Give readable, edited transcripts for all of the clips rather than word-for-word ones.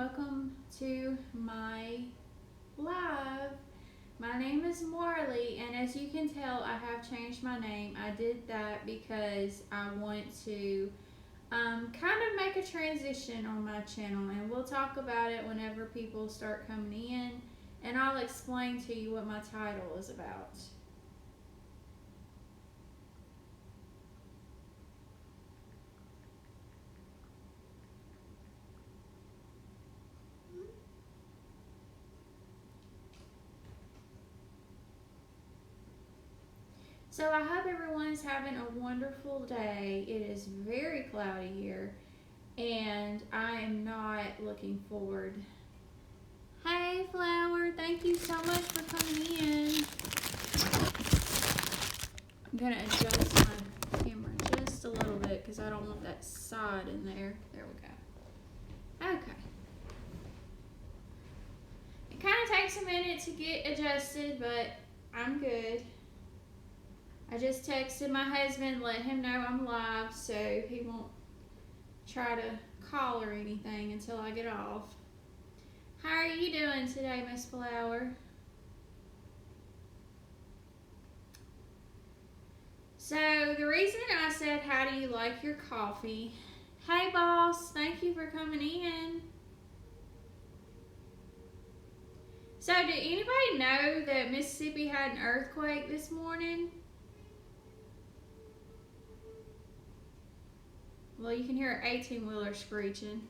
welcome to my live. My name is Marley, and as you can tell, I have changed my name. I did that because I want to kind of make a transition on my channel, and we'll talk about it whenever people start coming in, and I'll explain to you what my title is about. So I hope everyone is having a wonderful day. It is very cloudy here, and I am not looking forward. Hey, Flower, thank you so much for coming in. I'm going to adjust my camera just a little bit because I don't want that side in there. There we go. Okay. It kind of takes a minute to get adjusted, but I'm good. I just texted my husband, let him know I'm live so he won't try to call or anything until I get off. How are you doing today, Miss Flower? So the reason I said, how do you like your coffee? Hey, boss, thank you for coming in. So did anybody know that Mississippi had an earthquake this morning? Well, you can hear an 18-wheeler screeching.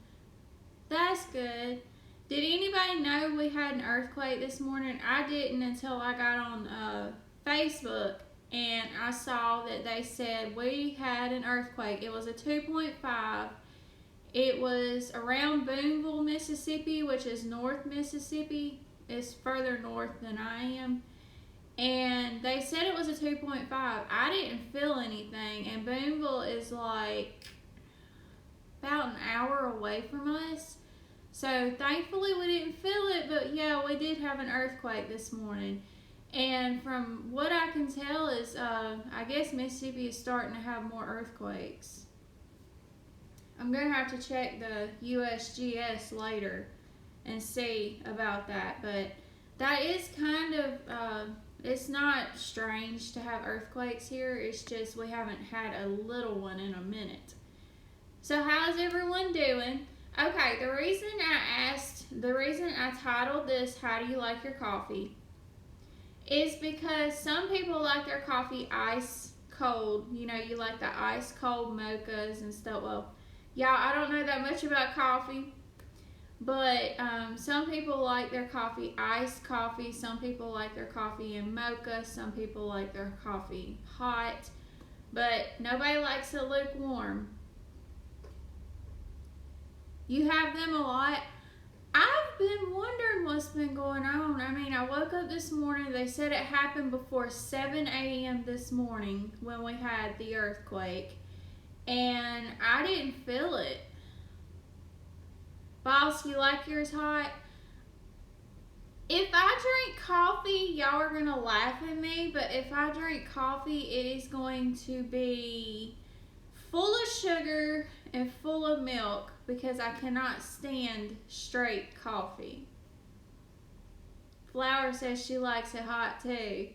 That's good. Did anybody know we had an earthquake this morning? I didn't until I got on Facebook and I saw that they said we had an earthquake. It was a 2.5. It was around Boonville, Mississippi, which is North Mississippi. It's further north than I am. And they said it was a 2.5. I didn't feel anything. And Boonville is like about an hour away from us. So thankfully we didn't feel it, but yeah, we did have an earthquake this morning. And from what I can tell is, I guess Mississippi is starting to have more earthquakes. I'm going to have to check the USGS later and see about that. But that is kind of, it's not strange to have earthquakes here. It's just we haven't had a little one in a minute. So how's everyone doing? Okay, the reason I titled this, How Do You Like Your Coffee? Is because some people like their coffee ice cold. You know, you like the ice cold mochas and stuff. Well, y'all, I don't know that much about coffee, but some people like their coffee iced coffee. Some people like their coffee in mocha. Some people like their coffee hot, but nobody likes it lukewarm. You have them a lot. I've been wondering what's been going on. I mean, I woke up this morning. They said it happened before 7 a.m. this morning when we had the earthquake. And I didn't feel it. Boss, you like yours hot? If I drink coffee, y'all are going to laugh at me. But if I drink coffee, it is going to be full of sugar and full of milk because I cannot stand straight coffee. Flower says she likes it hot too.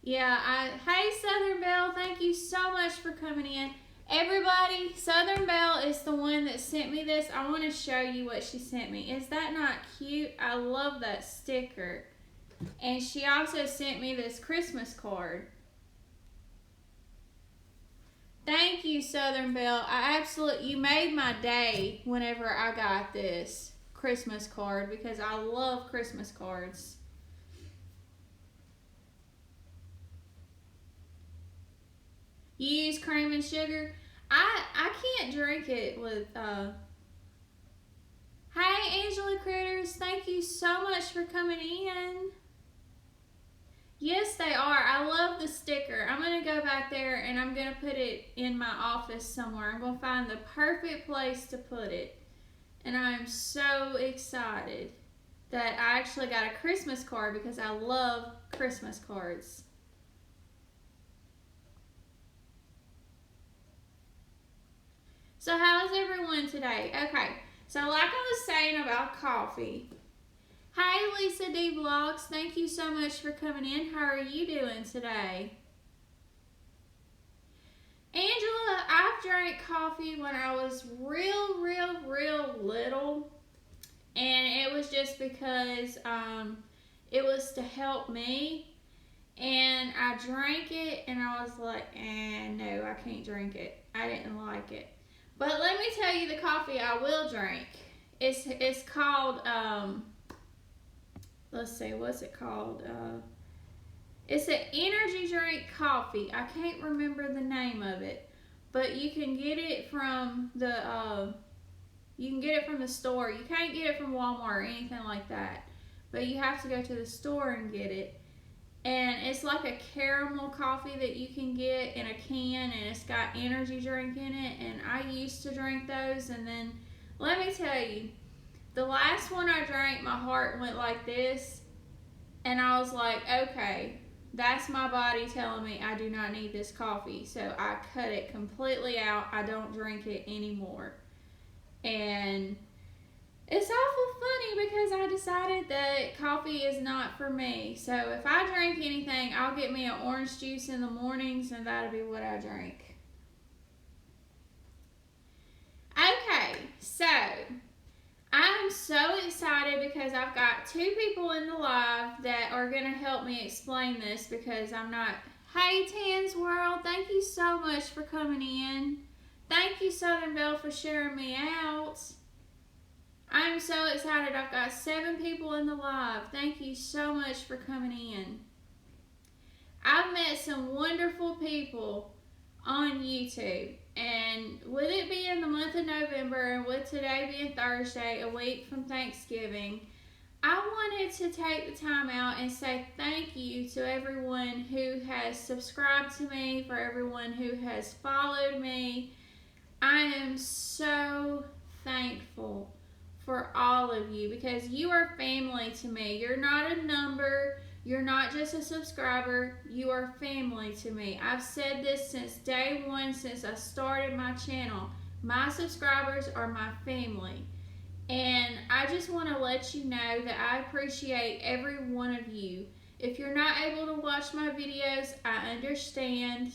Yeah, hey Southern Belle, thank you so much for coming in. Everybody, Southern Belle is the one that sent me this. I want to show you what she sent me. Is that not cute? I love that sticker. And she also sent me this Christmas card. Thank you, Southern Belle. You made my day whenever I got this Christmas card because I love Christmas cards. You use cream and sugar? I can't drink it with, Hey, Angela Critters, thank you so much for coming in. Yes, they are. I love the sticker. I'm going to go back there and I'm going to put it in my office somewhere. I'm going to find the perfect place to put it. And I'm so excited that I actually got a Christmas card because I love Christmas cards. So how's everyone today? Okay, So like I was saying about coffee. Hey Lisa D Vlogs, thank you so much for coming in. How are you doing today? Angela, I've drank coffee when I was real little. And it was just because it was to help me. And I drank it and I was like, no, I can't drink it. I didn't like it. But let me tell you the coffee I will drink. It's called, let's see, what's it called? It's an energy drink coffee. I can't remember the name of it. But you can get it from the store. You can't get it from Walmart or anything like that. But you have to go to the store and get it. And it's like a caramel coffee that you can get in a can, and it's got energy drink in it. And I used to drink those, and then let me tell you, the last one I drank, my heart went like this, and I was like, okay, that's my body telling me I do not need this coffee. So I cut it completely out. I don't drink it anymore. And it's awful funny because I decided that coffee is not for me. So if I drink anything, I'll get me an orange juice in the mornings and that'll be what I drink. Okay, so I'm so excited because I've got 2 people in the live that are going to help me explain this because I'm not... Hey Tan's World, thank you so much for coming in. Thank you Southern Belle for sharing me out. I'm so excited. I've got 7 people in the live. Thank you so much for coming in. I've met some wonderful people on YouTube. And with it being the month of November and with today being Thursday, a week from Thanksgiving, I wanted to take the time out and say thank you to everyone who has subscribed to me, for everyone who has followed me. I am so thankful for all of you because you are family to me. You're not a number. You're not just a subscriber. You are family to me. I've said this since day one, since I started my channel. My subscribers are my family. And I just want to let you know that I appreciate every one of you. If you're not able to watch my videos, I understand.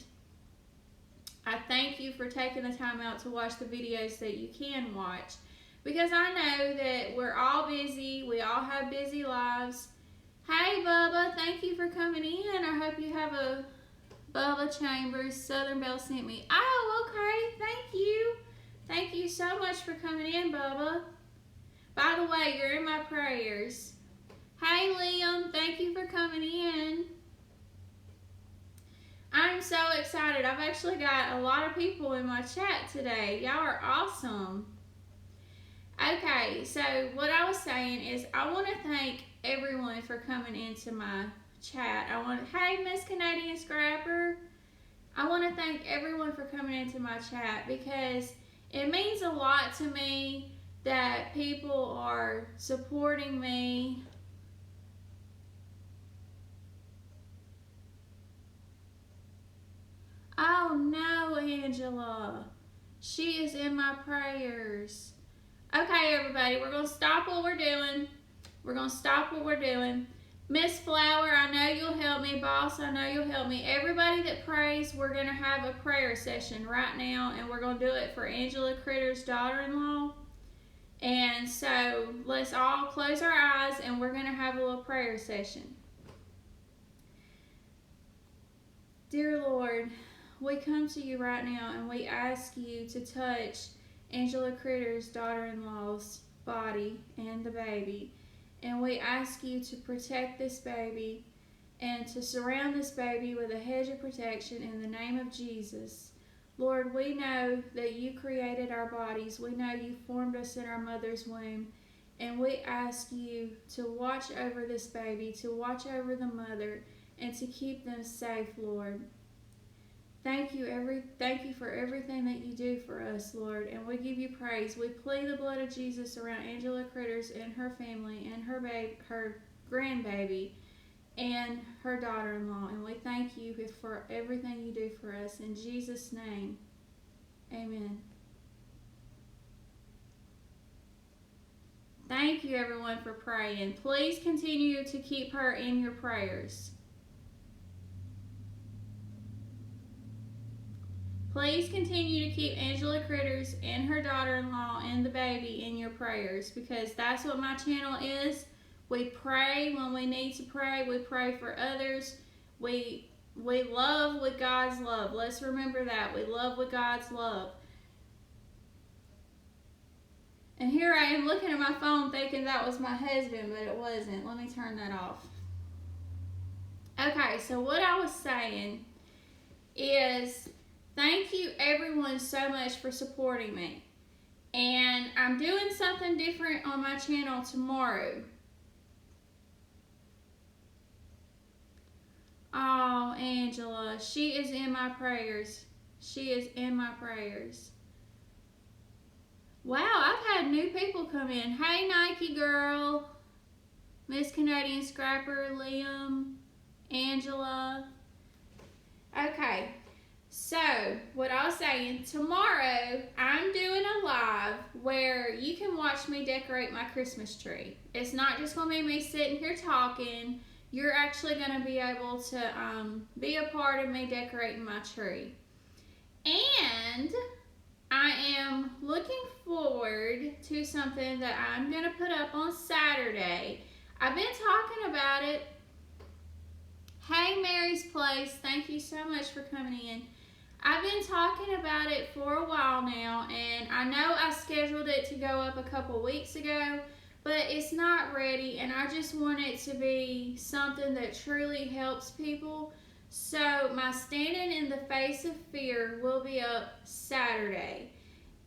I thank you for taking the time out to watch the videos that you can watch. Because I know that we're all busy. We all have busy lives. Hey, Bubba. Thank you for coming in. I hope you have a Bubba Chambers. Southern Belle sent me. Oh, okay. Thank you. Thank you so much for coming in, Bubba. By the way, you're in my prayers. Hey, Liam. Thank you for coming in. I'm so excited. I've actually got a lot of people in my chat today. Y'all are awesome. Okay, so what I was saying is I want to thank everyone for coming into my chat. Hey, Miss Canadian Scrapper. I want to thank everyone for coming into my chat because it means a lot to me that people are supporting me. Oh no, Angela. She is in my prayers. Okay, everybody, we're going to stop what we're doing. We're going to stop what we're doing. Miss Flower, I know you'll help me. Boss, I know you'll help me. Everybody that prays, we're going to have a prayer session right now, and we're going to do it for Angela Critter's daughter-in-law. And so let's all close our eyes, and we're going to have a little prayer session. Dear Lord, we come to you right now, and we ask you to touch Angela Critter's daughter-in-law's body and the baby. And we ask you to protect this baby and to surround this baby with a hedge of protection in the name of Jesus. Lord, we know that you created our bodies. We know you formed us in our mother's womb. And we ask you to watch over this baby, to watch over the mother, and to keep them safe, Lord. Thank you for everything that you do for us, Lord, and we give you praise. We plead the blood of Jesus around Angela Critters and her family and her grandbaby and her daughter-in-law, and we thank you for everything you do for us. In Jesus' name, amen. Thank you, everyone, for praying. Please continue to keep her in your prayers. Please continue to keep Angela Critters and her daughter-in-law and the baby in your prayers, because that's what my channel is. We pray when we need to pray. We pray for others. We love with God's love. Let's remember that. We love with God's love. And here I am looking at my phone thinking that was my husband, but it wasn't. Let me turn that off. Okay, so what I was saying is thank you everyone so much for supporting me. And I'm doing something different on my channel tomorrow. Oh, Angela, she is in my prayers. She is in my prayers. Wow, I've had new people come in. Hey, Nike Girl, Miss Canadian Scrapper, Liam, Angela. Okay, so what I was saying, tomorrow I'm doing a live where you can watch me decorate my Christmas tree. It's not just going to be me sitting here talking. You're actually going to be able to be a part of me decorating my tree. And I am looking forward to something that I'm going to put up on Saturday. I've been talking about it. Hey, Mary's Place, thank you so much for coming in. I've been talking about it for a while now, and I know I scheduled it to go up a couple weeks ago, but it's not ready, and I just want it to be something that truly helps people. So my Standing in the Face of Fear will be up Saturday,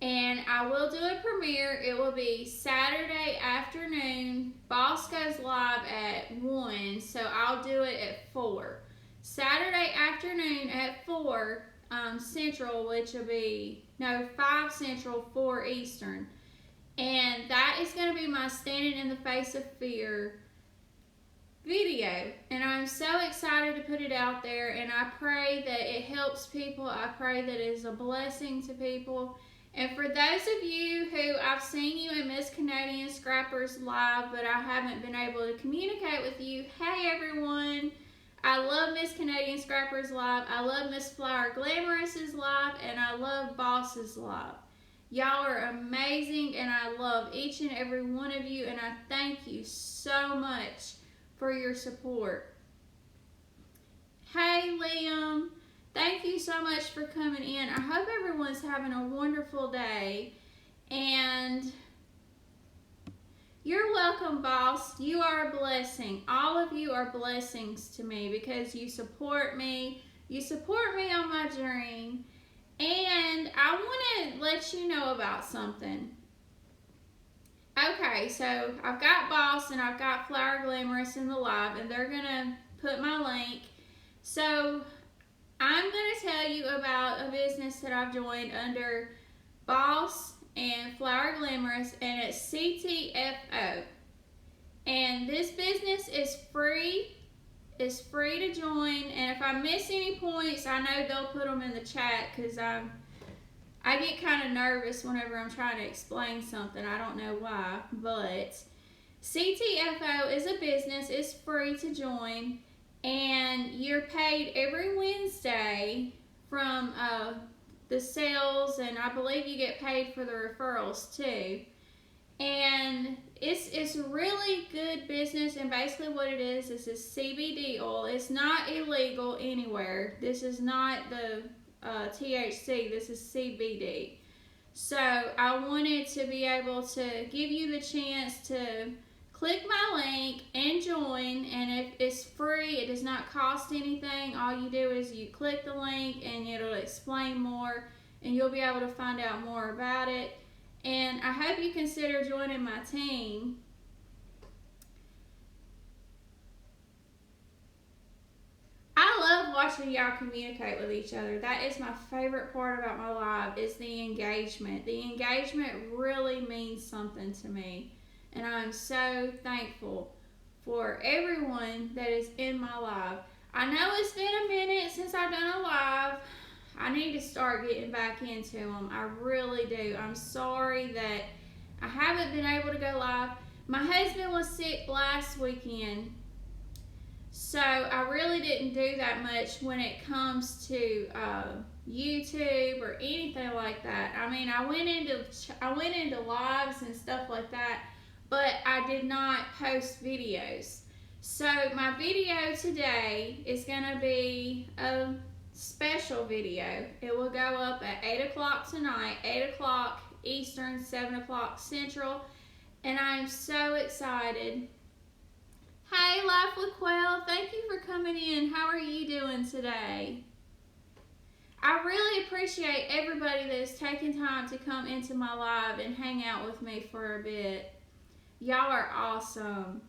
and I will do a premiere. It will be Saturday afternoon. Boss goes live at 1, so I'll do it at 4. Saturday afternoon at 4 Central, which will be 5 Central, 4 Eastern, and that is going to be my Standing in the Face of Fear video, and I'm so excited to put it out there, and I pray that it helps people. I pray that it is a blessing to people. And for those of you who I've seen you in Miss Canadian Scrappers live, but I haven't been able to communicate with you, hey everyone, I love Miss Canadian Scrappers live, I love Miss Flower Glamorous's live, and I love Boss's live. Y'all are amazing, and I love each and every one of you, and I thank you so much for your support. Hey Liam, thank you so much for coming in. I hope everyone's having a wonderful day, and you're welcome, boss. You are a blessing. All of you are blessings to me because you support me. You support me on my dream, and I want to let you know about something. Okay, so I've got Boss and I've got Flower Glamorous in the live, and they're going to put my link. So I'm going to tell you about a business that I've joined under Boss and Flower Glamorous, and it's CTFO. And this business is free. It's free to join, and if I miss any points, I know they'll put them in the chat, because I get kind of nervous whenever I'm trying to explain something. I don't know why, but CTFO is a business. It's free to join, and you're paid every Wednesday from the sales, and I believe you get paid for the referrals too. And it's really good business, and basically what it is a CBD oil. It's not illegal anywhere. This is not the THC, this is CBD. So I wanted to be able to give you the chance to click my link and join, and if it's free, it does not cost anything. All you do is you click the link and it'll explain more, and you'll be able to find out more about it. And I hope you consider joining my team. I love watching y'all communicate with each other. That is my favorite part about my live, is the engagement. The engagement really means something to me, and I'm so thankful for everyone that is in my live. I know it's been a minute since I've done a live. I need to start getting back into them. I really do. I'm sorry that I haven't been able to go live. My husband was sick last weekend, so I really didn't do that much when it comes to YouTube or anything like that. I mean, I went into lives and stuff like that, but I did not post videos. So my video today is gonna be a special video. It will go up at 8 o'clock tonight, 8 o'clock Eastern, 7 o'clock Central, and I'm so excited. Hey, Life with Quail, thank you for coming in. How are you doing today? I really appreciate everybody that's taking time to come into my live and hang out with me for a bit. Y'all are awesome.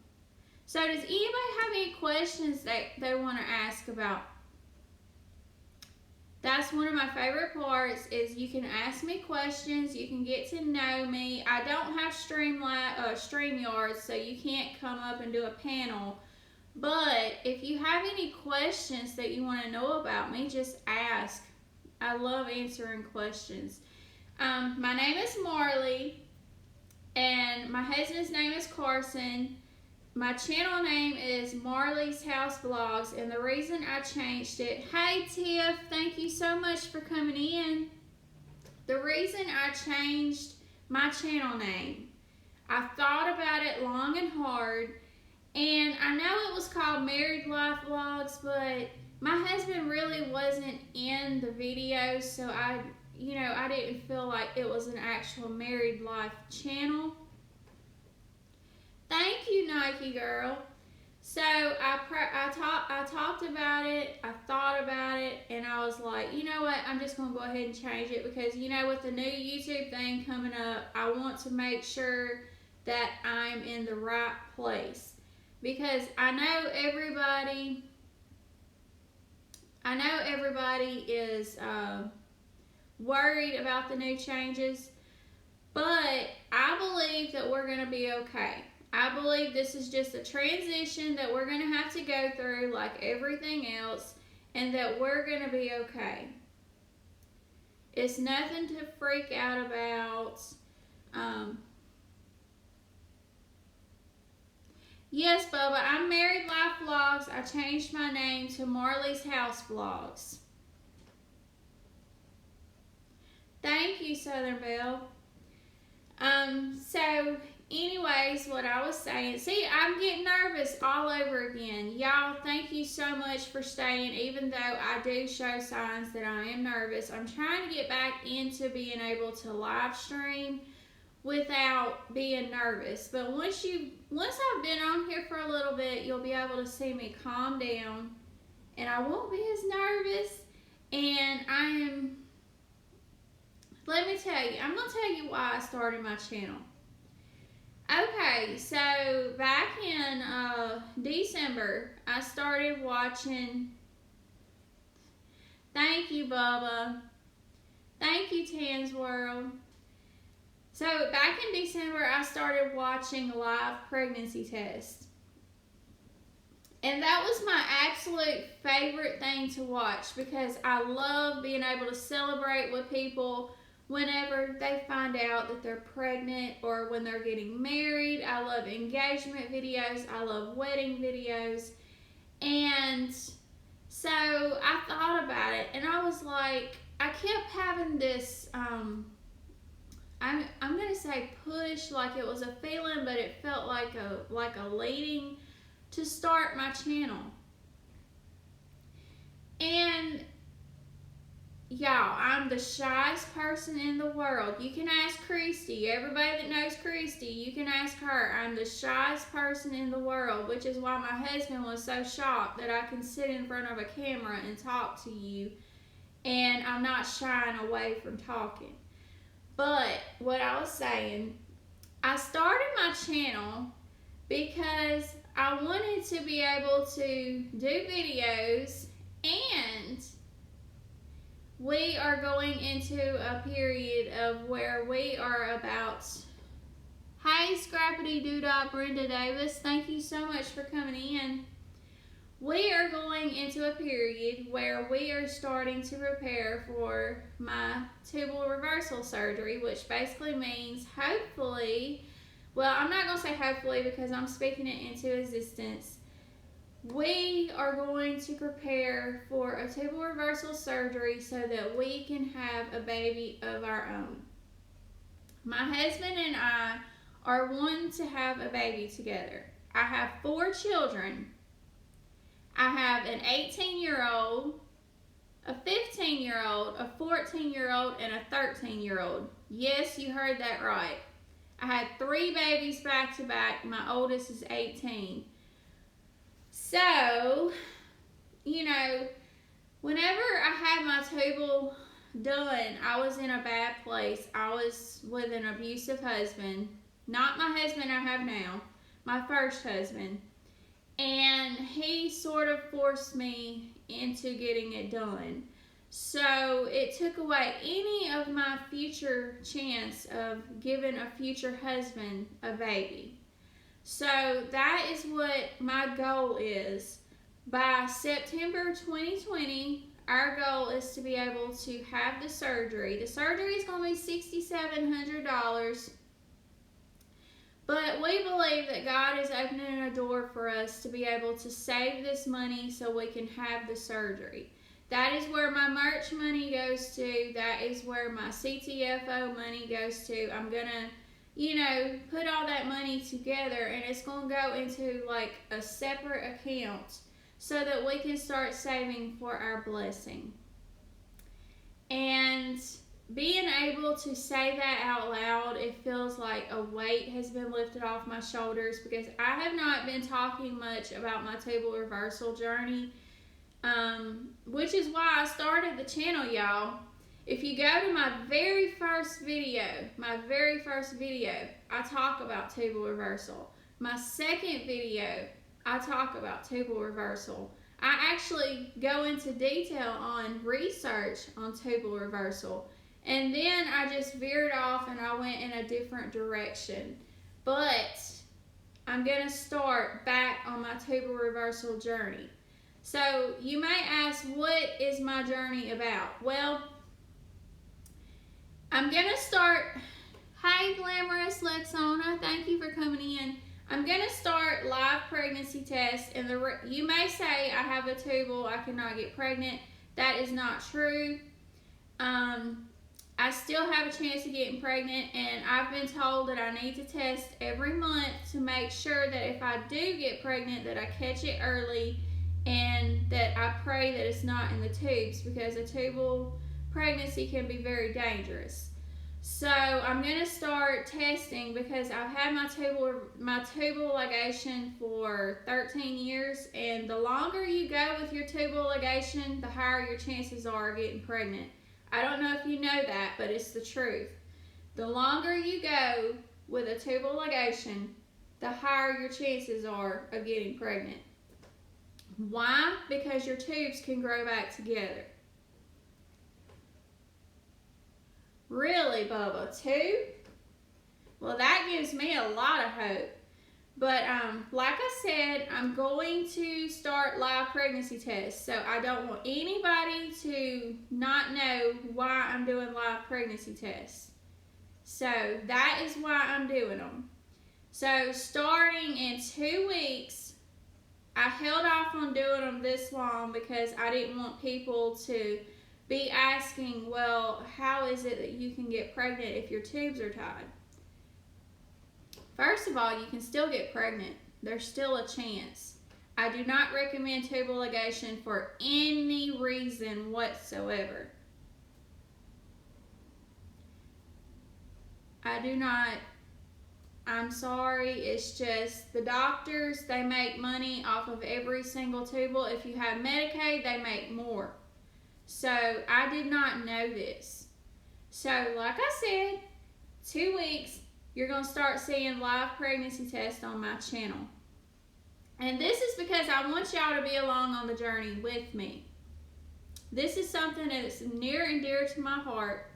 So does anybody have any questions that they want to ask about? That's one of my favorite parts, is you can ask me questions, you can get to know me. I don't have StreamYard, so you can't come up and do a panel. But if you have any questions that you want to know about me, just ask. I love answering questions. My name is Marley, and my husband's name is Carson. My channel name is Marley's House Vlogs, and the reason I changed it, hey Tiff, thank you so much for coming in. The reason I changed my channel name, I thought about it long and hard, and I know it was called Married Life Vlogs, but my husband really wasn't in the videos, so I didn't feel like it was an actual married life channel. Thank you, Nike girl. So I talked about it, I thought about it, and I was like, you know what, I'm just going to go ahead and change it, because, with the new YouTube thing coming up, I want to make sure that I'm in the right place. Because I know everybody is worried about the new changes, but I believe that we're going to be okay. I believe this is just a transition that we're going to have to go through like everything else, and that we're going to be okay. It's nothing to freak out about. Yes, Bubba, I'm Married Life Vlogs. I changed my name to Marley's House Vlogs. Thank you, Southern Belle. So anyways, what I was saying, see, I'm getting nervous all over again. Y'all, thank you so much for staying, even though I do show signs that I am nervous. I'm trying to get back into being able to live stream without being nervous. But once I've been on here for a little bit, you'll be able to see me calm down, and I won't be as nervous. And let me tell you, I'm going to tell you why I started my channel. Okay, so back in December, I started watching. Thank you, Bubba. Thank you, Tan's World. So back in December, I started watching live pregnancy tests. And that was my absolute favorite thing to watch, because I love being able to celebrate with people whenever they find out that they're pregnant or when they're getting married. I love engagement videos. I love wedding videos. And so I thought about it, and I was like, I kept having this, I'm going to say push, like it was a feeling, but it felt like a leading to start my channel. And y'all, I'm the shyest person in the world. You can ask Christy. Everybody that knows Christy, you can ask her. I'm the shyest person in the world, which is why my husband was so shocked that I can sit in front of a camera and talk to you, and I'm not shying away from talking. But what I was saying, I started my channel because I wanted to be able to do videos, and we are going into a period of where we are about. Hey, Scrappity Doodop, Brenda Davis, thank you so much for coming in. We are going into a period where we are starting to prepare for my tubal reversal surgery, which basically means hopefully Well, I'm not going to say hopefully because I'm speaking it into existence. We are going to prepare for a tubal reversal surgery so that we can have a baby of our own. My husband and I are wanting to have a baby together. I have 4 children. I have an 18-year-old, a 15-year-old, a 14-year-old, and a 13-year-old. Yes, you heard that right. I had 3 babies back to back. My oldest is 18. So, whenever I had my tubal done, I was in a bad place. I was with an abusive husband. Not my husband I have now, my first husband. And he sort of forced me into getting it done. So it took away any of my future chance of giving a future husband a baby. So that is what my goal is. By September 2020, our goal is to be able to have the surgery. The surgery is going to be $6,700. But we believe that God is opening a door for us to be able to save this money so we can have the surgery. That is where my merch money goes to. That is where my CTFO money goes to. I'm going to, put all that money together, and it's going to go into like a separate account so that we can start saving for our blessing. And being able to say that out loud, it feels like a weight has been lifted off my shoulders because I have not been talking much about my tubal reversal journey, which is why I started the channel, y'all. If you go to my very first video, I talk about tubal reversal. My second video, I talk about tubal reversal. I actually go into detail on research on tubal reversal. And then I just veered off and I went in a different direction. But I'm going to start back on my tubal reversal journey. So you may ask, what is my journey about? Well, I'm going to start. Hi, Glamorous Lexona. Thank you for coming in. I'm going to start live pregnancy tests. And you may say, I have a tubal, I cannot get pregnant. That is not true. I still have a chance of getting pregnant, and I've been told that I need to test every month to make sure that if I do get pregnant that I catch it early, and that I pray that it's not in the tubes, because a tubal pregnancy can be very dangerous. So I'm going to start testing because I've had my tubal ligation for 13 years, and the longer you go with your tubal ligation, the higher your chances are of getting pregnant. I don't know if you know that, but it's the truth. The longer you go with a tubal ligation, the higher your chances are of getting pregnant. Why? Because your tubes can grow back together. Really, Bubba? 2? Well, that gives me a lot of hope. But like I said, I'm going to start live pregnancy tests. So I don't want anybody to not know why I'm doing live pregnancy tests. So that is why I'm doing them. So starting in 2 weeks, I held off on doing them this long because I didn't want people to be asking, well, how is it that you can get pregnant if your tubes are tied? First of all, you can still get pregnant. There's still a chance. I do not recommend tubal ligation for any reason whatsoever. I do not. I'm sorry. It's just the doctors, they make money off of every single tubal. If you have Medicaid, they make more. So I did not know this. So like I said, 2 weeks, you're going to start seeing live pregnancy tests on my channel. And this is because I want y'all to be along on the journey with me. This is something that's near and dear to my heart.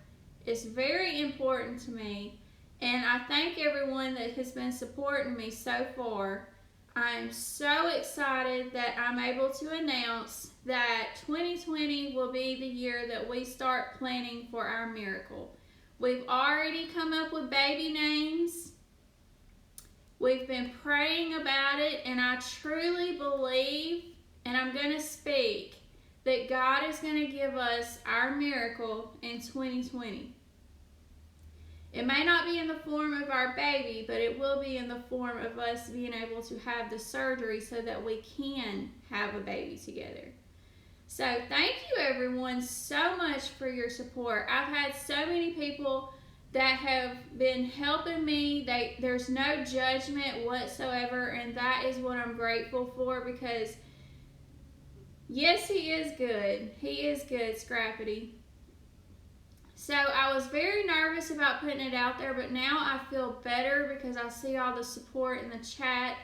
It's very important to me. And I thank everyone that has been supporting me so far. I am so excited that I'm able to announce that 2020 will be the year that we start planning for our miracle. We've already come up with baby names. We've been praying about it, and I truly believe, and I'm going to speak, that God is going to give us our miracle in 2020. It may not be in the form of our baby, but it will be in the form of us being able to have the surgery so that we can have a baby together. So thank you everyone so much for your support. I've had so many people that have been helping me. There's no judgment whatsoever, and that is what I'm grateful for, because yes, he is good. He is good, Scrappity. So I was very nervous about putting it out there, but now I feel better because I see all the support in the chat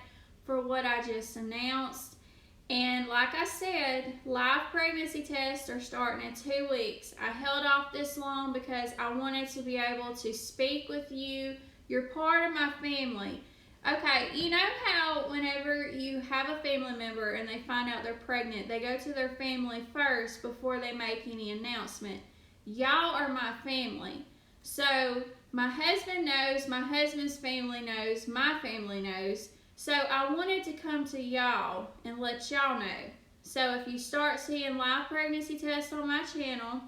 for what I just announced. And like I said, live pregnancy tests are starting in 2 weeks. I held off this long because I wanted to be able to speak with you. You're part of my family. Okay, you know how whenever you have a family member and they find out they're pregnant, they go to their family first before they make any announcement. Y'all are my family. So my husband knows, my husband's family knows, my family knows. So I wanted to come to y'all and let y'all know. So if you start seeing live pregnancy tests on my channel,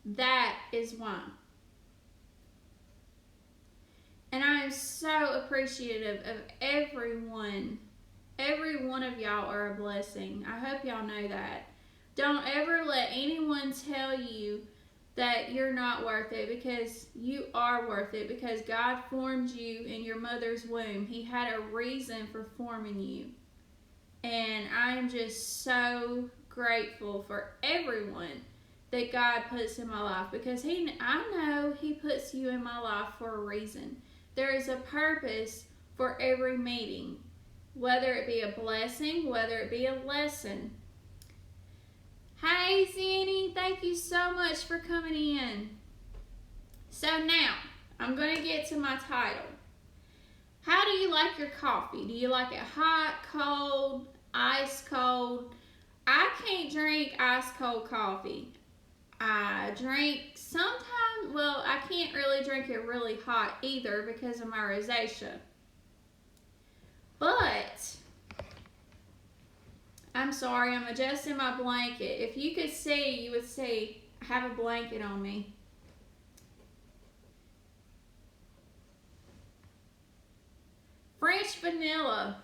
that is why. And I am so appreciative of everyone. Every one of y'all are a blessing. I hope y'all know that. Don't ever let anyone tell you that you're not worth it, because you are worth it, because God formed you in your mother's womb. He had a reason for forming you. And I am just so grateful for everyone that God puts in my life, because I know He puts you in my life for a reason. There is a purpose for every meeting, whether it be a blessing, whether it be a lesson. Hey Zanny, thank you so much for coming in. So now, I'm going to get to my title. How do you like your coffee? Do you like it hot, cold, ice cold? I can't drink ice cold coffee. I drink sometimes, well, I can't really drink it really hot either because of my rosacea. But I'm sorry, I'm adjusting my blanket. If you could see, you would see I have a blanket on me. French vanilla.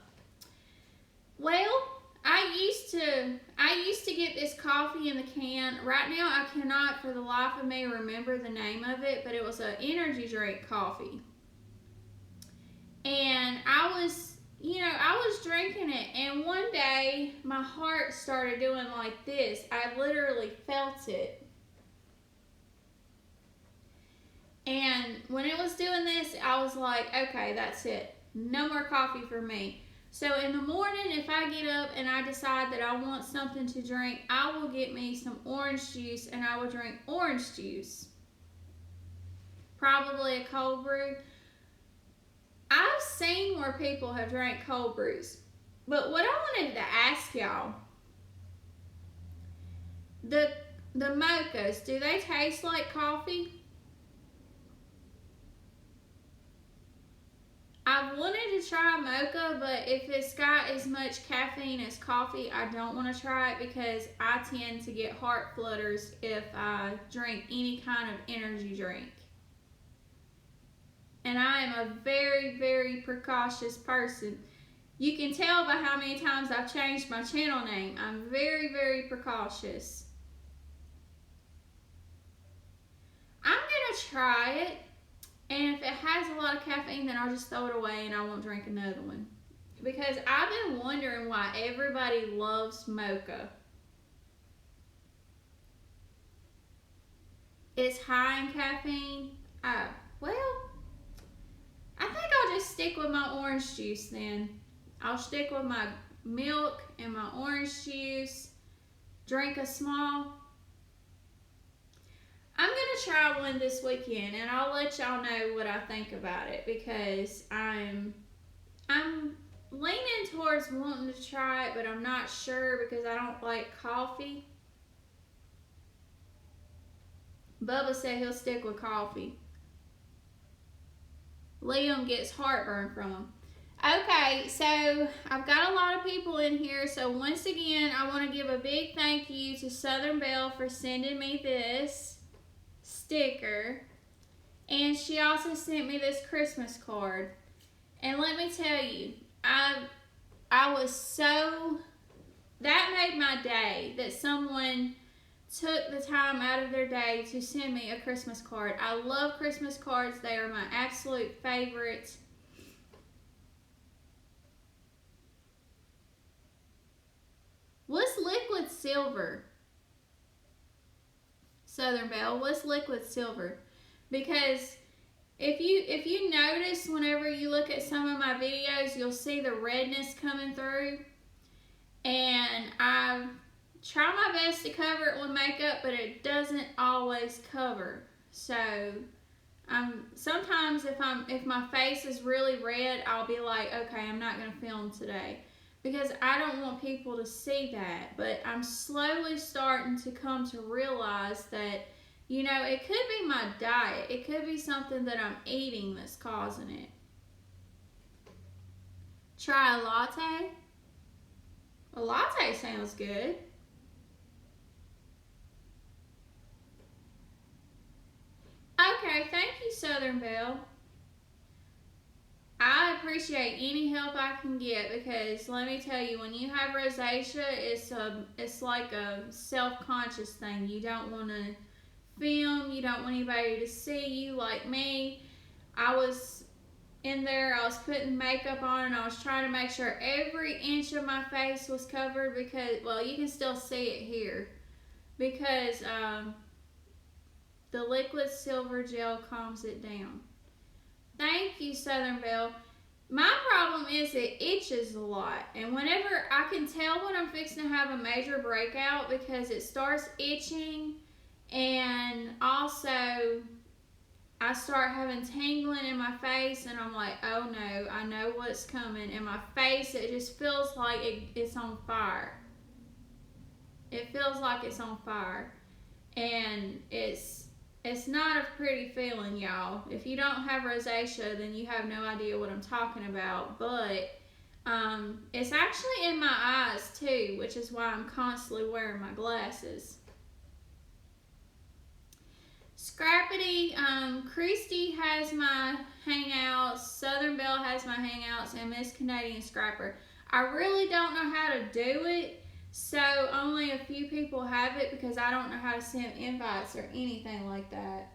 Well, I used to get this coffee in the can. Right now, I cannot for the life of me remember the name of it, but it was an energy drink coffee. And I was drinking it, and one day my heart started doing like this. I literally felt it. And when it was doing this, I was like, okay, that's it. No more coffee for me. So in the morning, if I get up and I decide that I want something to drink, I will get me some orange juice and I will drink orange juice. Probably a cold brew. I've seen where people have drank cold brews. But what I wanted to ask y'all, the mochas, do they taste like coffee? I wanted to try a mocha, but if it's got as much caffeine as coffee, I don't want to try it because I tend to get heart flutters if I drink any kind of energy drink. And I am a very, very precautious person. You can tell by how many times I've changed my channel name. I'm very, very precautious. I'm going to try it. And if it has a lot of caffeine, then I'll just throw it away and I won't drink another one. Because I've been wondering why everybody loves mocha. It's high in caffeine. Well, I think I'll just stick with my orange juice then. I'll stick with my milk and my orange juice. Drink a small. I'm going to try one this weekend, and I'll let y'all know what I think about it, because I'm leaning towards wanting to try it, but I'm not sure because I don't like coffee. Bubba said he'll stick with coffee. Liam gets heartburn from them. Okay, so I've got a lot of people in here. So once again, I want to give a big thank you to Southern Belle for sending me this sticker. And she also sent me this Christmas card. And let me tell you, I was so, that made my day that someone took the time out of their day to send me a Christmas card. I love Christmas cards. They are my absolute favorite. What's liquid silver? Southern Belle, what's liquid silver? Because if you notice, whenever you look at some of my videos, you'll see the redness coming through. And I try my best to cover it with makeup, but it doesn't always cover. So sometimes if my face is really red, I'll be like, okay, I'm not gonna film today, because I don't want people to see that. But I'm slowly starting to come to realize that, you know, it could be my diet. It could be something that I'm eating that's causing it. Try a latte. A latte sounds good. Okay, thank you, Southern Belle. I appreciate any help I can get, because let me tell you, when you have rosacea, it's like a self-conscious thing. You don't want to film. You don't want anybody to see you like me. I was in there, I was putting makeup on, and I was trying to make sure every inch of my face was covered, because, well, you can still see it here, because the liquid silver gel calms it down. Thank you, Southern Belle. My problem is it itches a lot, and whenever I can tell when I'm fixing to have a major breakout, because it starts itching, and also I start having tingling in my face, and I'm like, oh no, I know what's coming. And my face, it just feels like it's on fire. It feels like it's on fire, and it's not a pretty feeling, y'all. If you don't have rosacea, then you have no idea what I'm talking about. But it's actually in my eyes too, which is why I'm constantly wearing my glasses. Scrappity, Christy has my hangouts, Southern Belle has my hangouts, and Miss Canadian Scrapper. I really don't know how to do it, so only a few people have it, because I don't know how to send invites or anything like that.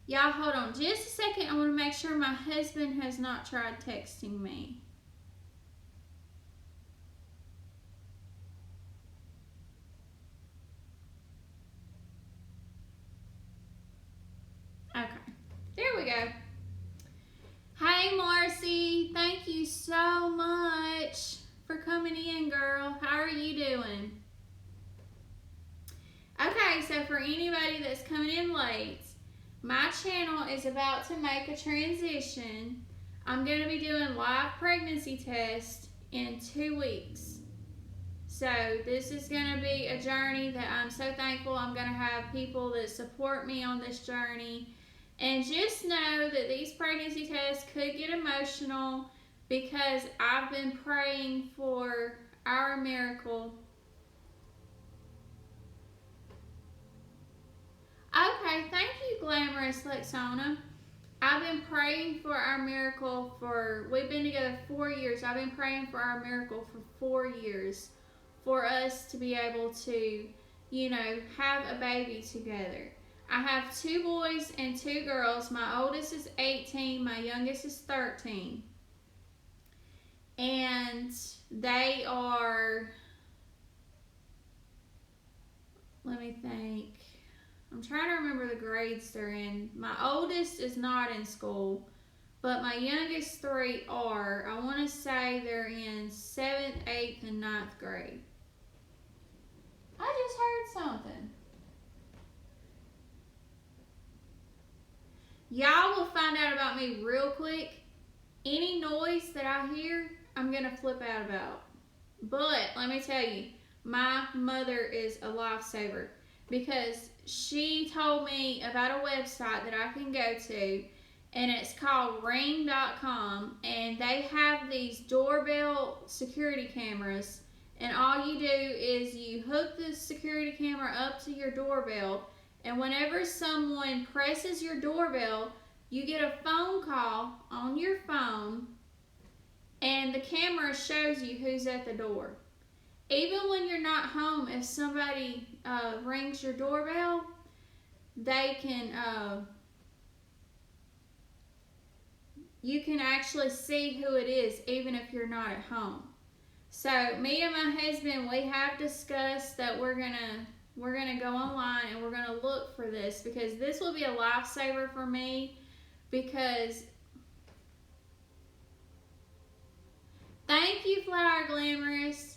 Y'all, hold on just a second. I want to make sure my husband has not tried texting me. Okay, there we go. Hey, Marcy, thank you so much for coming in, girl. How are you doing? Okay, so for anybody that's coming in late, my channel is about to make a transition. I'm going to be doing live pregnancy tests in 2 weeks. So this is going to be a journey that I'm so thankful. I'm going to have people that support me on this journey. And just know that these pregnancy tests could get emotional, because I've been praying for our miracle. Okay, thank you, Glamorous Lexona. I've been praying for our miracle we've been together 4 years. I've been praying for our miracle for 4 years, for us to be able to, you know, have a baby together. I have 2 boys and 2 girls. My oldest is 18, my youngest is 13. And they are, let me think. I'm trying to remember the grades they're in. My oldest is not in school, but my youngest 3 are. I want to say they're in 7th, 8th, and 9th grade. I just heard something. Y'all will find out about me real quick. Any noise that I hear, I'm going to flip out about. But let me tell you, my mother is a lifesaver, because she told me about a website that I can go to, and it's called Ring.com, and they have these doorbell security cameras, and all you do is you hook the security camera up to your doorbell, and whenever someone presses your doorbell, you get a phone call on your phone, and the camera shows you who's at the door. Even when you're not home, if somebody rings your doorbell, they can you can actually see who it is even if you're not at home. So me and my husband, we have discussed that we're gonna go online and we're gonna look for this, because this will be a lifesaver for me. Because thank you, Flower Glamorous.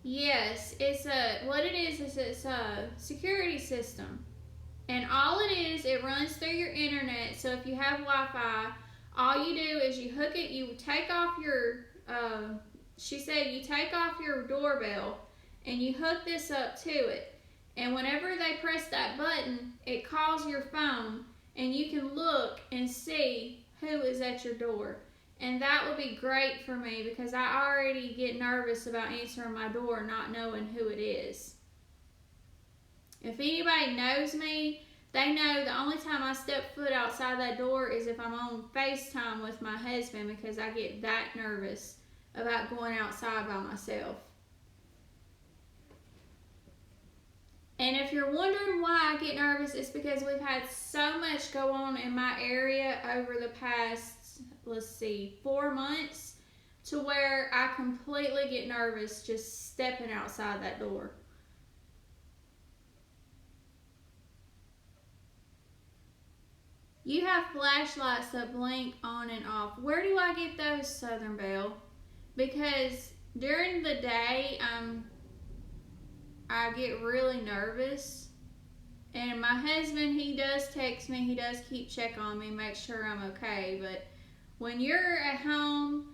Yes, it's what it is it's a security system. And all it is, it runs through your internet. So if you have Wi-Fi, all you do is you hook it, you take off your, she said you take off your doorbell and you hook this up to it. And whenever they press that button, it calls your phone and you can look and see who is at your door. And that would be great for me, because I already get nervous about answering my door not knowing who it is. If anybody knows me, they know the only time I step foot outside that door is if I'm on FaceTime with my husband, because I get that nervous about going outside by myself. And if you're wondering why I get nervous, it's because we've had so much go on in my area over the past, 4 months, to where I completely get nervous just stepping outside that door. You have flashlights that blink on and off. Where do I get those, Southern Belle? Because during the day, I get really nervous. And my husband, he does text me. He does keep check on me, make sure I'm okay. But when you're at home,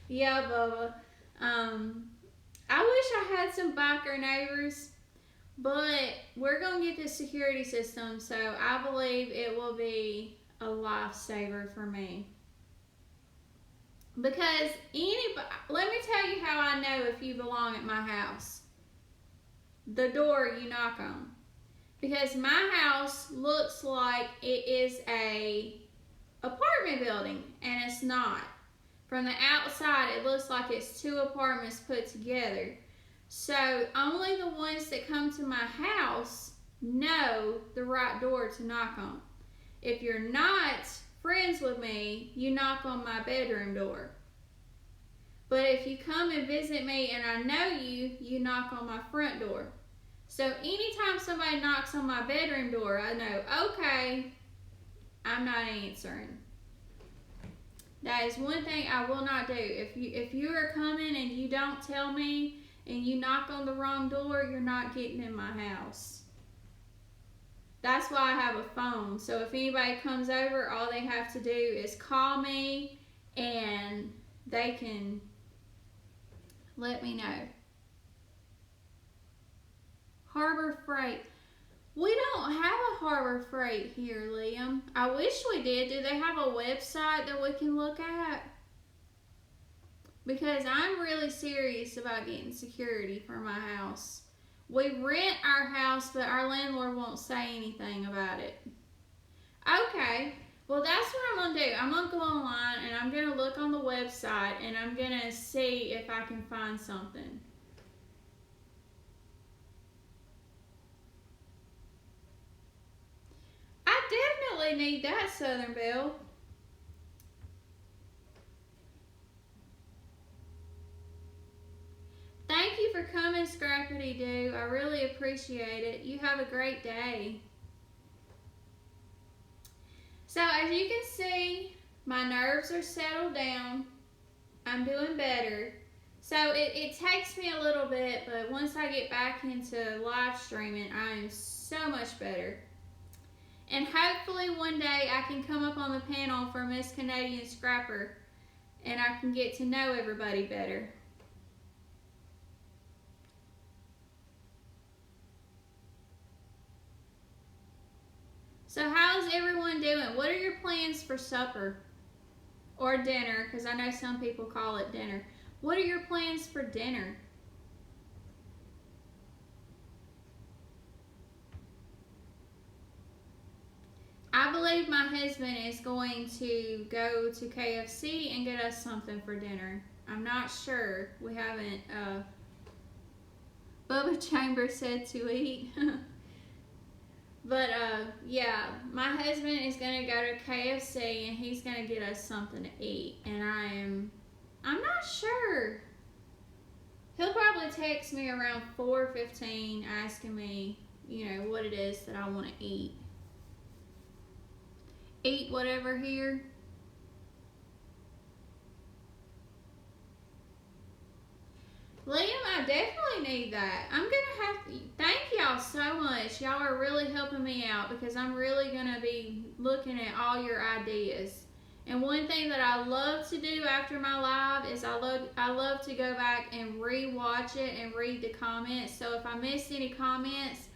yeah, Bubba. I wish I had some biker neighbors, but we're going to get this security system, so I believe it will be a lifesaver for me. Because let me tell you how I know if you belong at my house. The door you knock on. Because my house looks like it is a apartment building, and it's not. From the outside, it looks like it's two apartments put together. So only the ones that come to my house know the right door to knock on. If you're not friends with me, you knock on my bedroom door. But if you come and visit me and I know you, you knock on my front door. So anytime somebody knocks on my bedroom door, I know, okay, I'm not answering. That is one thing I will not do. If you are coming and you don't tell me and you knock on the wrong door, you're not getting in my house. That's why I have a phone. So if anybody comes over, all they have to do is call me and they can let me know. Harbor Freight. We don't have a Harbor Freight here, Liam. I wish we did. Do they have a website that we can look at? Because I'm really serious about getting security for my house. We rent our house, but our landlord won't say anything about it. Okay, well that's what I'm going to do. I'm going to go online and I'm going to look on the website and I'm going to see if I can find something. I definitely need that, Southern Belle. Thank you for coming, Scrappity Doo. I really appreciate it. You have a great day. So as you can see, my nerves are settled down. I'm doing better. So it takes me a little bit, but once I get back into live streaming, I am so much better. And hopefully one day I can come up on the panel for Miss Canadian Scrapper and I can get to know everybody better. So how's everyone doing? What are your plans for supper? Or dinner, because I know some people call it dinner. What are your plans for dinner? I believe my husband is going to go to KFC and get us something for dinner. I'm not sure. We haven't, Bubba Chambers said to eat. But, yeah, my husband is going to go to KFC and he's going to get us something to eat. And I'm not sure. He'll probably text me around 4:15 asking me, what it is that I want to eat. Eat whatever here. Liam, I definitely need that. I'm gonna have to thank y'all so much. Y'all are really helping me out because I'm really gonna be looking at all your ideas. And one thing that I love to do after my live is I love to go back and re-watch it and read the comments. So if I missed any comments,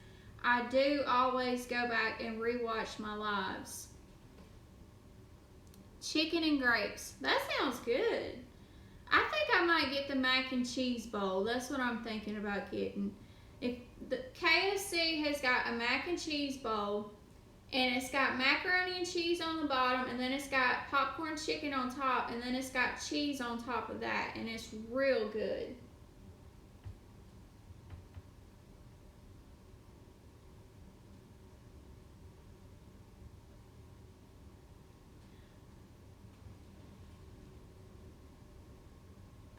I do always go back and re-watch my lives. Chicken and grapes. That sounds good. I think I might get the mac and cheese bowl. That's what I'm thinking about getting. If the KFC has got a mac and cheese bowl, and it's got macaroni and cheese on the bottom, and then it's got popcorn chicken on top, and then it's got cheese on top of that, and it's real good.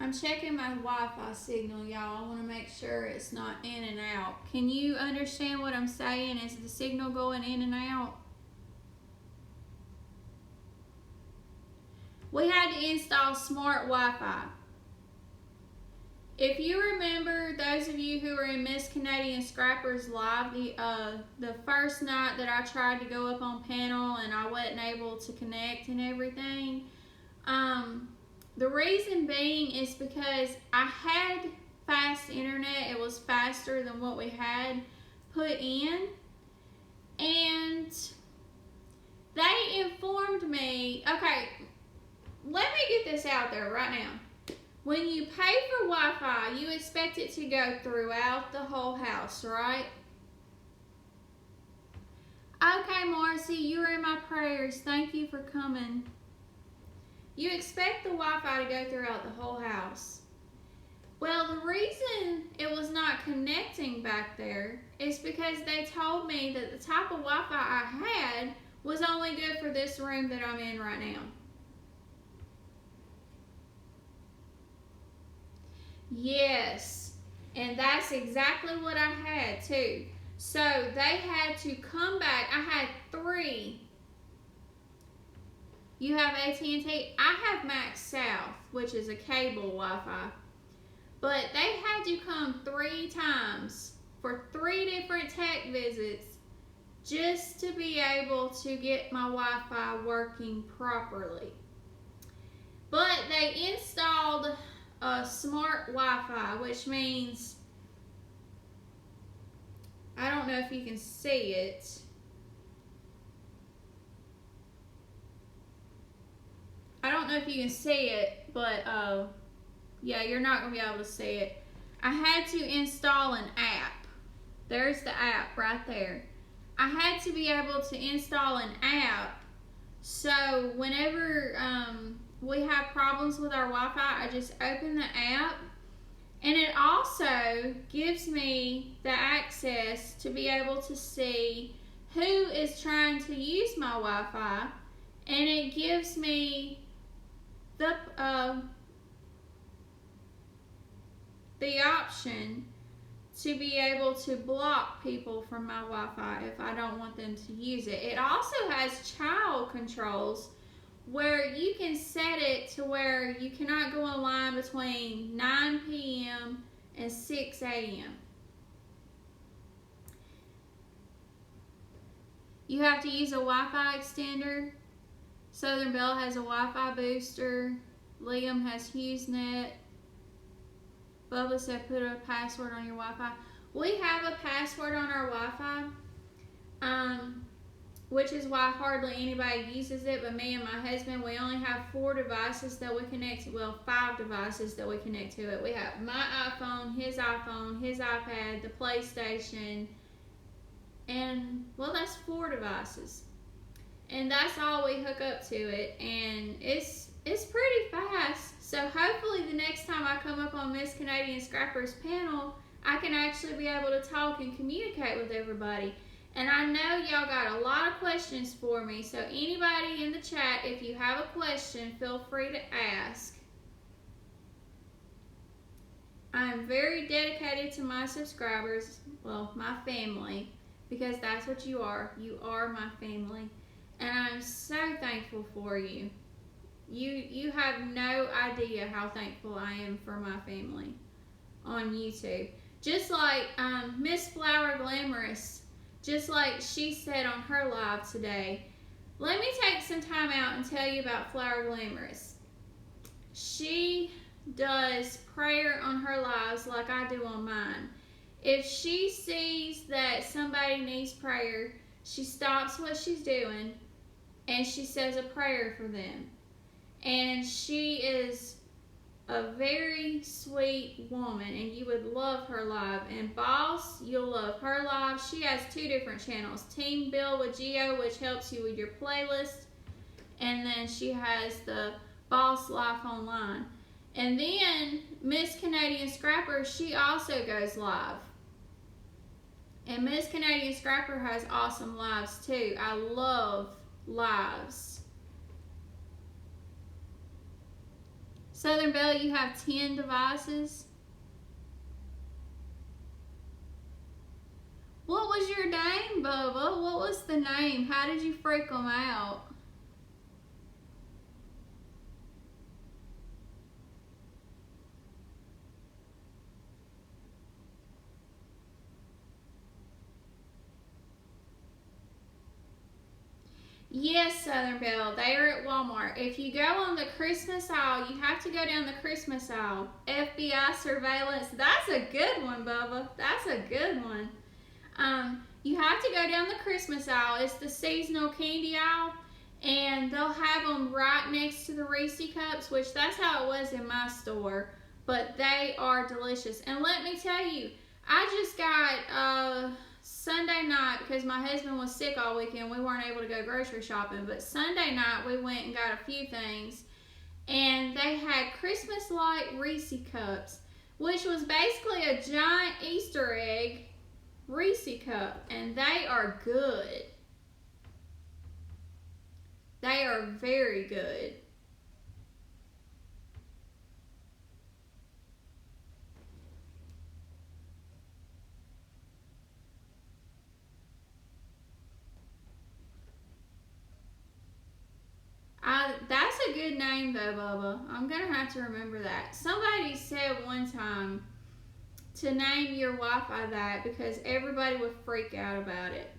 I'm checking my Wi-Fi signal, y'all. I want to make sure it's not in and out. Can you understand what I'm saying? Is the signal going in and out? We had to install smart Wi-Fi. If you remember, those of you who were in Miss Canadian Scrappers live, the first night that I tried to go up on panel and I wasn't able to connect and everything, the reason being is because I had fast internet. It was faster than what we had put in. And they informed me, okay, let me get this out there right now. When you pay for Wi-Fi, you expect it to go throughout the whole house, right? Okay, Marcy, you are in my prayers. Thank you for coming. You expect the Wi-Fi to go throughout the whole house. Well, the reason it was not connecting back there is because they told me that the type of Wi-Fi I had was only good for this room that I'm in right now. Yes, and that's exactly what I had too. So they had to come back. I had 3. You have AT&T. I have Max South, which is a cable Wi-Fi. But they had to come 3 times for 3 different tech visits just to be able to get my Wi-Fi working properly. But they installed a smart Wi-Fi, which means, I don't know if you can see it. I don't know if you can see it, but yeah, you're not going to be able to see it. I had to install an app. There's the app right there. I had to be able to install an app, so whenever we have problems with our Wi-Fi, I just open the app, and it also gives me the access to be able to see who is trying to use my Wi-Fi, and it gives me the option to be able to block people from my Wi-Fi if I don't want them to use it. It also has child controls where you can set it to where you cannot go online between 9 p.m. and 6 a.m. You have to use a Wi-Fi extender. Southern Belle has a Wi-Fi booster. Liam has HughesNet. Bubba said put a password on your Wi-Fi. We have a password on our Wi-Fi, which is why hardly anybody uses it, but me and my husband, we only have 4 devices that we connect to, well, 5 devices that we connect to it. We have my iPhone, his iPad, the PlayStation, and, well, that's 4 devices. And that's all we hook up to it, and it's pretty fast. So hopefully the next time I come up on Miss Canadian Scrapper's panel, I can actually be able to talk and communicate with everybody. And I know y'all got a lot of questions for me, so anybody in the chat, if you have a question, feel free to ask. I'm very dedicated to my subscribers, well, my family, because that's what you are. You are my family. And I'm so thankful for you. You have no idea how thankful I am for my family on YouTube. Just like Miss Flower Glamorous, just like she said on her live today. Let me take some time out and tell you about Flower Glamorous. She does prayer on her lives like I do on mine. If she sees that somebody needs prayer, she stops what she's doing and she says a prayer for them. And she is a very sweet woman, and you would love her live. And Boss, you'll love her live. She has 2 different channels. Team Bill with Geo, which helps you with your playlist. And then she has the Boss Life Online. And then Miss Canadian Scrapper, she also goes live. And Miss Canadian Scrapper has awesome lives too. I love lives. Southern Belle, you have 10 devices. What was your name, Bubba? What was the name? How did you freak them out? Yes, Southern Belle, they are at Walmart. If you go on the Christmas aisle, you have to go down the Christmas aisle. FBI surveillance, that's a good one, Bubba. That's a good one. You have to go down the Christmas aisle. It's the seasonal candy aisle, and they'll have them right next to the Reese Cups, which that's how it was in my store, but they are delicious. And let me tell you, I just got Sunday night, because my husband was sick all weekend, we weren't able to go grocery shopping, but Sunday night we went and got a few things, and they had Christmas light Reese Cups, which was basically a giant Easter egg Reese Cup, and they are good. They are very good. That's a good name though, Bubba. I'm going to have to remember that. Somebody said one time to name your Wi-Fi that because everybody would freak out about it.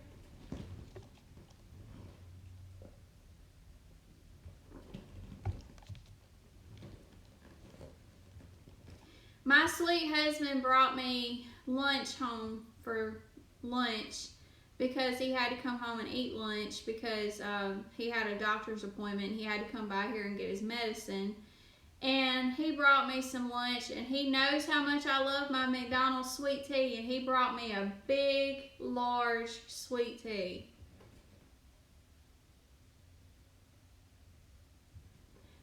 My sweet husband brought me lunch home for lunch because he had to come home and eat lunch because he had a doctor's appointment. He had to come by here and get his medicine. And he brought me some lunch, and he knows how much I love my McDonald's sweet tea, and he brought me a big, large sweet tea.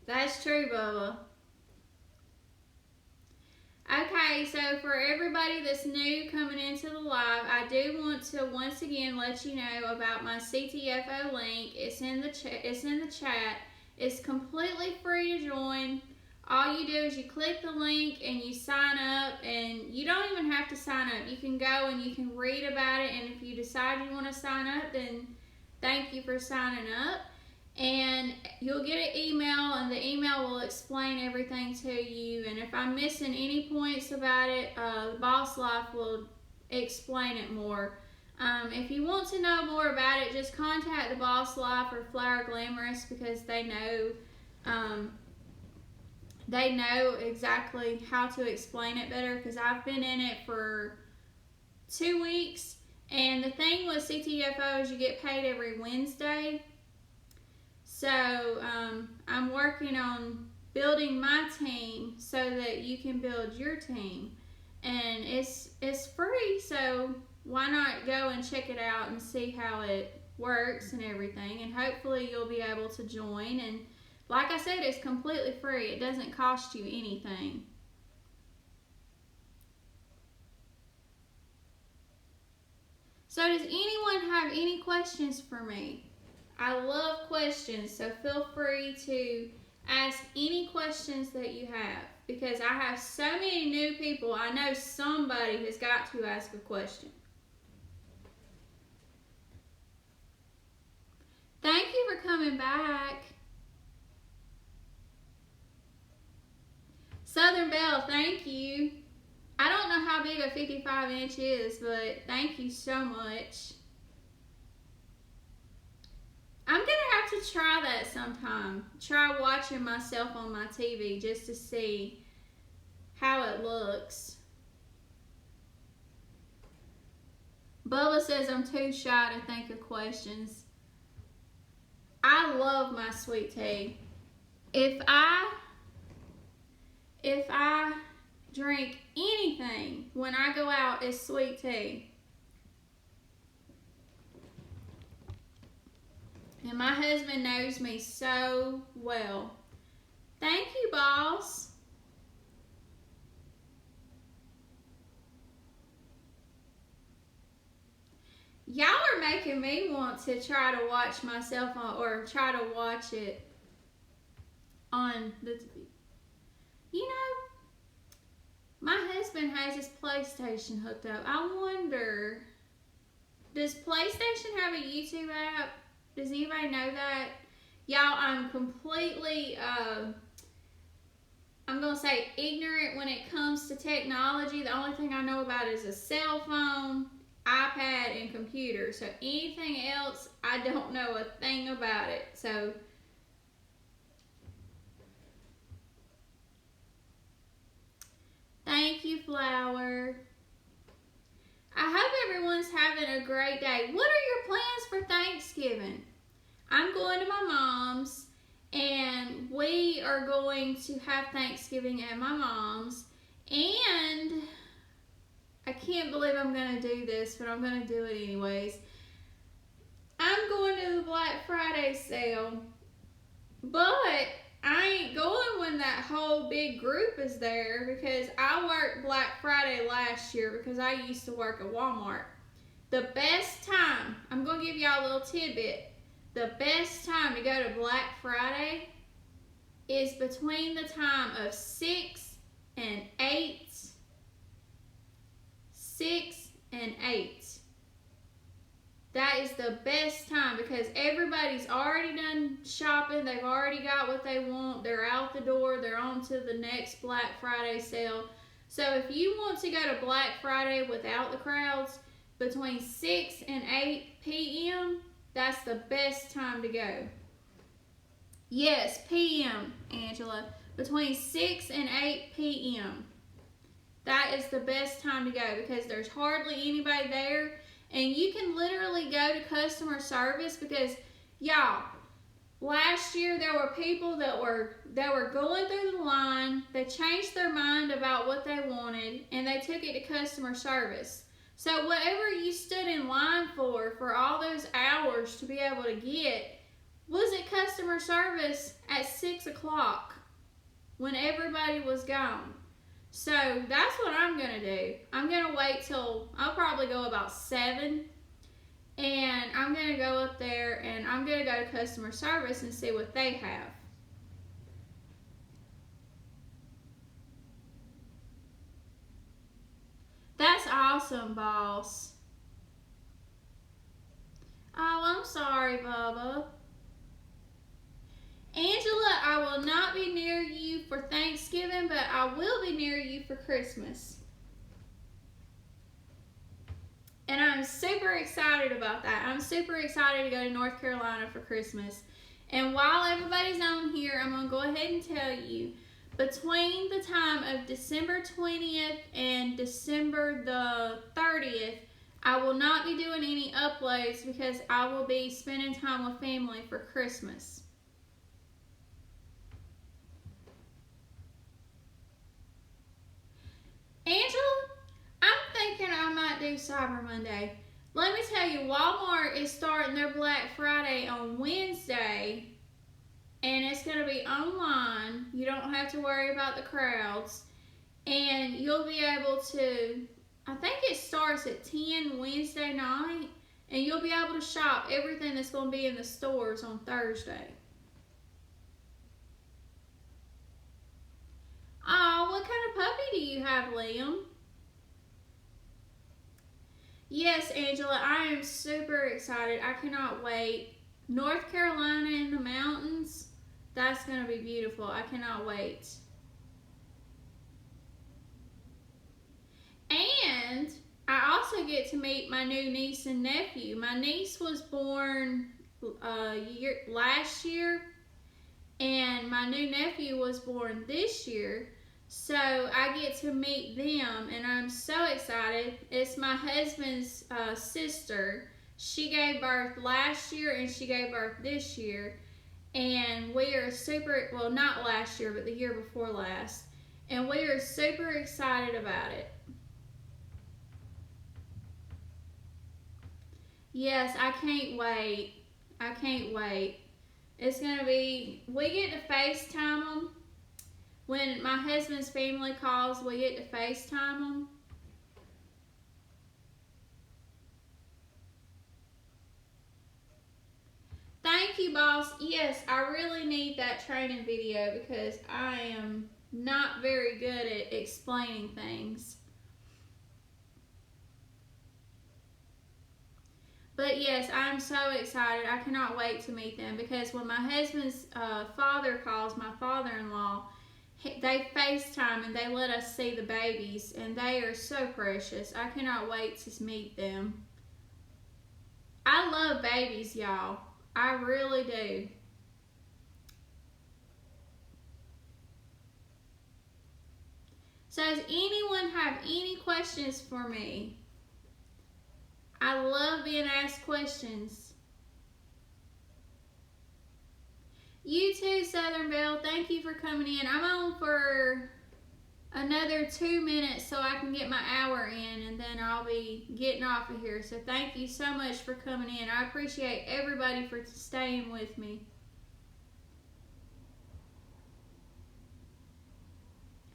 That's true, Bubba. Okay, so for everybody that's new coming into the live, I do want to once again let you know about my CTFO link. It's in the chat. It's completely free to join. All you do is you click the link and you sign up, and you don't even have to sign up. You can go and you can read about it, and if you decide you want to sign up, then thank you for signing up. And you'll get an email, and the email will explain everything to you. And if I'm missing any points about it, the Boss Life will explain it more. If you want to know more about it, just contact the Boss Life or Flower Glamorous, because they know exactly how to explain it better, because I've been in it for 2 weeks. And the thing with CTFO is you get paid every Wednesday. So I'm working on building my team so that you can build your team. And it's free, so why not go and check it out and see how it works and everything. And hopefully you'll be able to join. And like I said, it's completely free. It doesn't cost you anything. So does anyone have any questions for me? I love questions, so feel free to ask any questions that you have, because I have so many new people. I know somebody has got to ask a question. Thank you for coming back. Southern Belle, thank you. I don't know how big a 55-inch is, but thank you so much. I'm going to have to try that sometime. Try watching myself on my TV just to see how it looks. Bubba says I'm too shy to think of questions. I love my sweet tea. If I drink anything when I go out, it's sweet tea. And my husband knows me so well. Thank you, boss. Y'all are making me want to try to watch myself on, or try to watch it on the TV. You know, my husband has his PlayStation hooked up. I wonder, does PlayStation have a YouTube app? Does anybody know that? Y'all, I'm completely, I'm going to say ignorant when it comes to technology. The only thing I know about is a cell phone, iPad, and computer. So anything else, I don't know a thing about it. So thank you, Flower. I hope everyone's having a great day. What are your plans for Thanksgiving? I'm going to my mom's, and we are going to have Thanksgiving at my mom's. And I can't believe I'm going to do this, but I'm going to do it anyways. I'm going to the Black Friday sale, but I ain't going when that whole big group is there, because I worked Black Friday last year because I used to work at Walmart. The best time, I'm going to give y'all a little tidbit. The best time to go to Black Friday is between the time of 6 and 8. 6 and 8. That is the best time, because everybody's already done shopping. They've already got what they want. They're out the door. They're on to the next Black Friday sale. So if you want to go to Black Friday without the crowds, between 6 and 8 p.m., that's the best time to go. Yes, p.m., Angela. Between 6 and 8 p.m. That is the best time to go, because there's hardly anybody there. And you can literally go to customer service, because, y'all, last year there were people that were going through the line. They changed their mind about what they wanted, and they took it to customer service. So whatever you stood in line for all those hours to be able to get, was at customer service at 6 o'clock when everybody was gone. So that's what I'm going to do. I'm going to wait till, I'll probably go about 7, and I'm going to go up there and I'm going to go to customer service and see what they have. That's awesome, boss. Oh, I'm sorry, Bubba. Angela, I will not be near you for Thanksgiving, but I will be near you for Christmas. And I'm super excited about that. I'm super excited to go to North Carolina for Christmas. And while everybody's on here, I'm going to go ahead and tell you, between the time of December 20th and December the 30th, I will not be doing any uploads because I will be spending time with family for Christmas. Angela, I'm thinking I might do Cyber Monday. Let me tell you, Walmart is starting their Black Friday on Wednesday, and it's going to be online. You don't have to worry about the crowds, and you'll be able to, I think it starts at 10 Wednesday night, and you'll be able to shop everything that's going to be in the stores on Thursday. Oh, what kind of puppy do you have, Liam? Yes, Angela, I am super excited. I cannot wait. North Carolina in the mountains, that's going to be beautiful. I cannot wait. And I also get to meet my new niece and nephew. My niece was born last year, and my new nephew was born this year. So I get to meet them, and I'm so excited. It's my husband's sister. She gave birth last year, and she gave birth this year. And we are super, well, not last year, but the year before last. And we are super excited about it. Yes, I can't wait. I can't wait. It's going to be, we get to FaceTime them. When my husband's family calls, we get to FaceTime them. Thank you, boss. Yes, I really need that training video because I am not very good at explaining things. But yes, I'm so excited. I cannot wait to meet them because when my husband's father calls, my father-in-law, they FaceTime and they let us see the babies, and they are so precious. I cannot wait to meet them. I love babies, y'all. I really do. So does anyone have any questions for me? I love being asked questions. You too, Southern Belle. Thank you for coming in. I'm on for another 2 minutes so I can get my hour in, and then I'll be getting off of here. So thank you so much for coming in. I appreciate everybody for staying with me.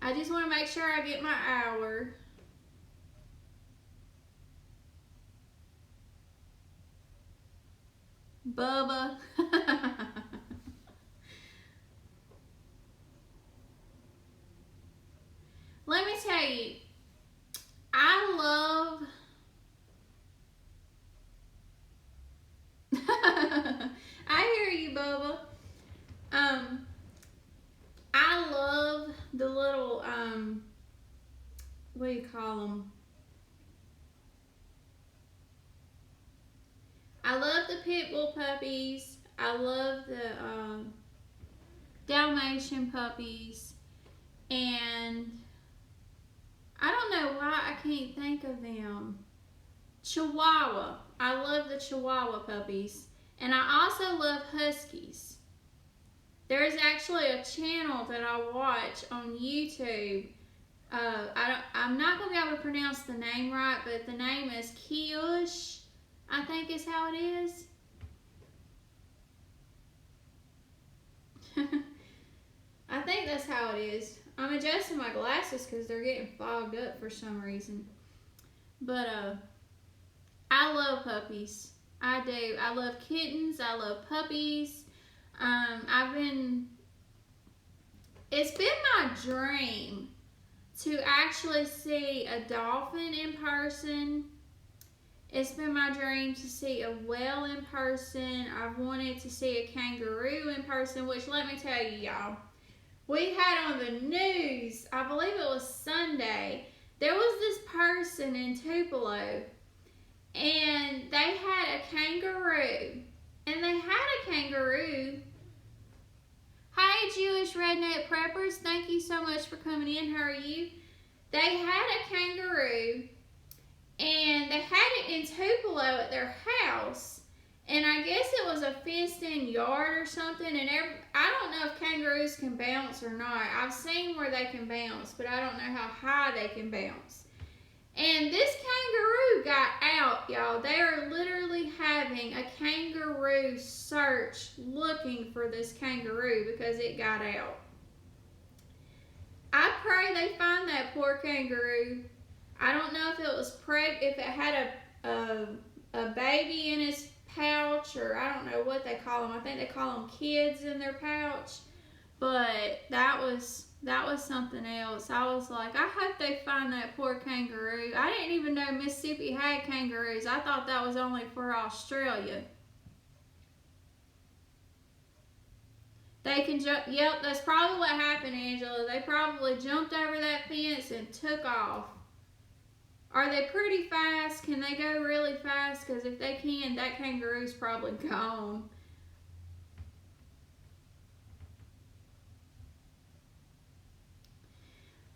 I just want to make sure I get my hour. Bubba. Let me tell you, I love I hear you, Bubba. I love the little what do you call them? I love the pit bull puppies. I love the Dalmatian puppies, and I don't know why I can't think of them. Chihuahua. I love the Chihuahua puppies. And I also love Huskies. There's actually a channel that I watch on YouTube. I'm not going to be able to pronounce the name right, but the name is Kiyush, I think is how it is. I think that's how it is. I'm adjusting my glasses because they're getting fogged up for some reason. But I love puppies. I do. I love kittens. I love puppies. It's been my dream to actually see a dolphin in person. It's been my dream to see a whale in person. I've wanted to see a kangaroo in person, which let me tell you, y'all, we had on the news, I believe it was Sunday, there was this person in Tupelo, and they had a kangaroo. And they had a kangaroo. Hi, Jewish Redneck Preppers. Thank you so much for coming in. How are you? They had a kangaroo, and they had it in Tupelo at their house. And I guess it was a fenced-in yard or something. And I don't know if kangaroos can bounce or not. I've seen where they can bounce, but I don't know how high they can bounce. And this kangaroo got out, y'all. They are literally having a kangaroo search looking for this kangaroo because it got out. I pray they find that poor kangaroo. I don't know if it was if it had a baby in its pouch, or I don't know what they call them. I think they call them kids in their pouch. But that was something else. I was like, I hope they find that poor kangaroo. I didn't even know Mississippi had kangaroos. I thought that was only for Australia. They can jump. Yep, that's probably what happened, Angela. They probably jumped over that fence and took off. Are they pretty fast? Can they go really fast? Because if they can, that kangaroo's probably gone.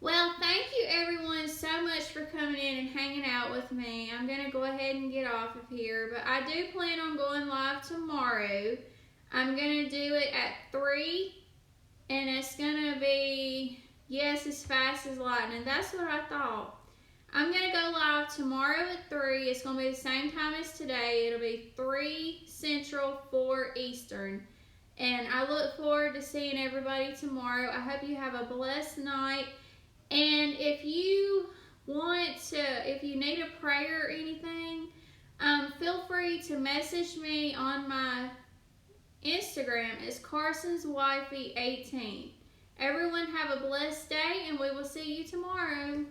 Well, thank you everyone so much for coming in and hanging out with me. I'm going to go ahead and get off of here, but I do plan on going live tomorrow. I'm going to do it at 3, and it's going to be, yes, as fast as lightning. That's what I thought. I'm going to go live tomorrow at 3. It's going to be the same time as today. It'll be 3 Central, 4 Eastern. And I look forward to seeing everybody tomorrow. I hope you have a blessed night. And if you if you need a prayer or anything, feel free to message me on my Instagram. It's CarsonsWifey18. Everyone have a blessed day, and we will see you tomorrow.